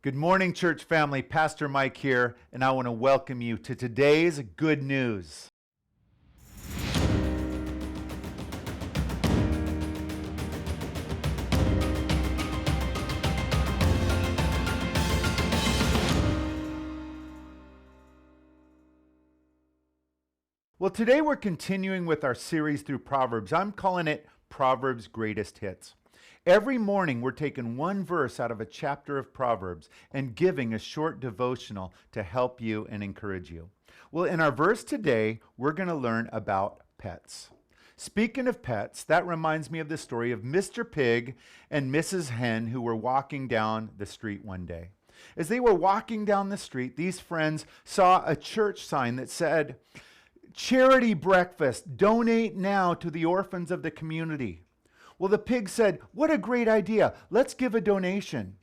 Good morning, church family. Pastor Mike here, and I want to welcome you to today's good news. Well, today we're continuing with our series through Proverbs. I'm calling it Proverbs Greatest Hits. Every morning we're taking one verse out of a chapter of Proverbs and giving a short devotional to help you and encourage you. Well, in our verse today, we're going to learn about pets. Speaking of pets, that reminds me of the story of Mr. Pig and Mrs. Hen who were walking down the street one day. As they were walking down the street, these friends saw a church sign that said, "Charity breakfast, donate now to the orphans of the community." Well, the pig said, "What a great idea. Let's give a donation."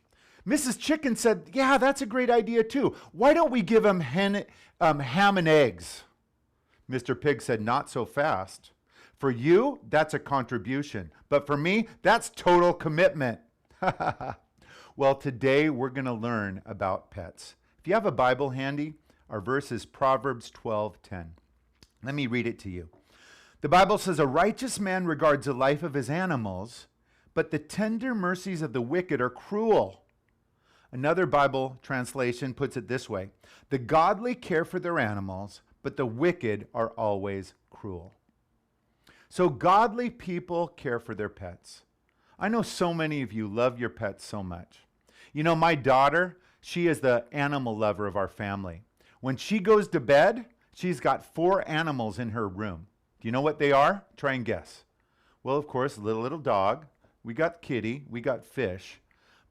Mrs. Chicken said, "Yeah, that's a great idea too. Why don't we give them ham and eggs?" Mr. Pig said, "Not so fast. For you, that's a contribution. But for me, that's total commitment." Well, today we're going to learn about pets. If you have a Bible handy, our verse is Proverbs 12:10. Let me read it to you. The Bible says, "A righteous man regards the life of his animals, but the tender mercies of the wicked are cruel." Another Bible translation puts it this way: "The godly care for their animals, but the wicked are always cruel." So godly people care for their pets. I know so many of you love your pets so much. You know, my daughter, she is the animal lover of our family. When she goes to bed, she's got 4 animals in her room. Do you know what they are? Try and guess. Well, of course, little dog. We got kitty. We got fish.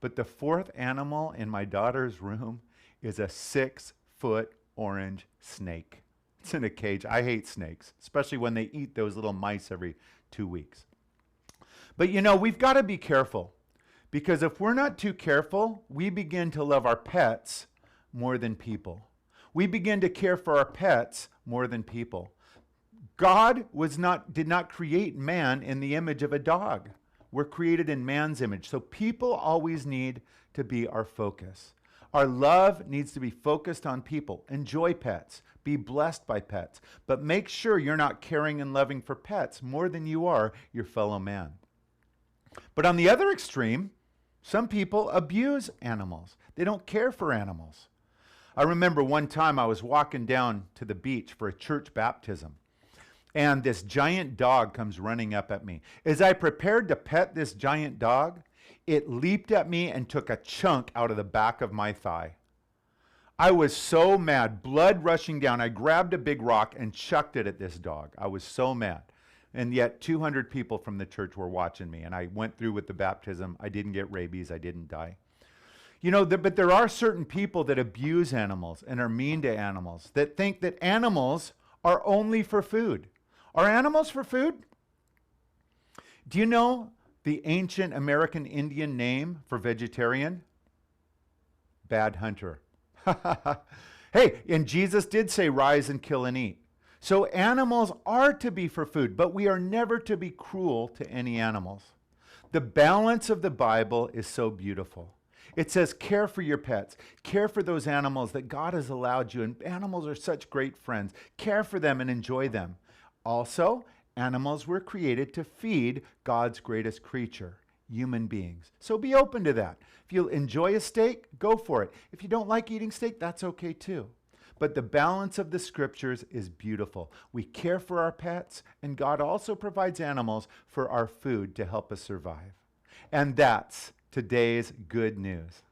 But the 4th animal in my daughter's room is a 6-foot orange snake. It's in a cage. I hate snakes, especially when they eat those little mice every 2 weeks. But you know, we've got to be careful, because if we're not too careful, we begin to love our pets more than people. We begin to care for our pets more than people. God did not create man in the image of a dog. We're created in man's image. So people always need to be our focus. Our love needs to be focused on people. Enjoy pets. Be blessed by pets. But make sure you're not caring and loving for pets more than you are your fellow man. But on the other extreme, some people abuse animals. They don't care for animals. I remember one time I was walking down to the beach for a church baptism, and this giant dog comes running up at me. As I prepared to pet this giant dog, it leaped at me and took a chunk out of the back of my thigh. I was so mad, blood rushing down. I grabbed a big rock and chucked it at this dog. I was so mad. And yet 200 people from the church were watching me, and I went through with the baptism. I didn't get rabies. I didn't die. You know, but there are certain people that abuse animals and are mean to animals, that think that animals are only for food. Are animals for food? Do you know the ancient American Indian name for vegetarian? Bad hunter. Hey, and Jesus did say, "Rise and kill and eat." So animals are to be for food, but we are never to be cruel to any animals. The balance of the Bible is so beautiful. It says, care for your pets. Care for those animals that God has allowed you. And animals are such great friends. Care for them and enjoy them. Also, animals were created to feed God's greatest creature, human beings. So be open to that. If you enjoy a steak, go for it. If you don't like eating steak, that's okay too. But the balance of the scriptures is beautiful. We care for our pets, and God also provides animals for our food to help us survive. And that's today's good news.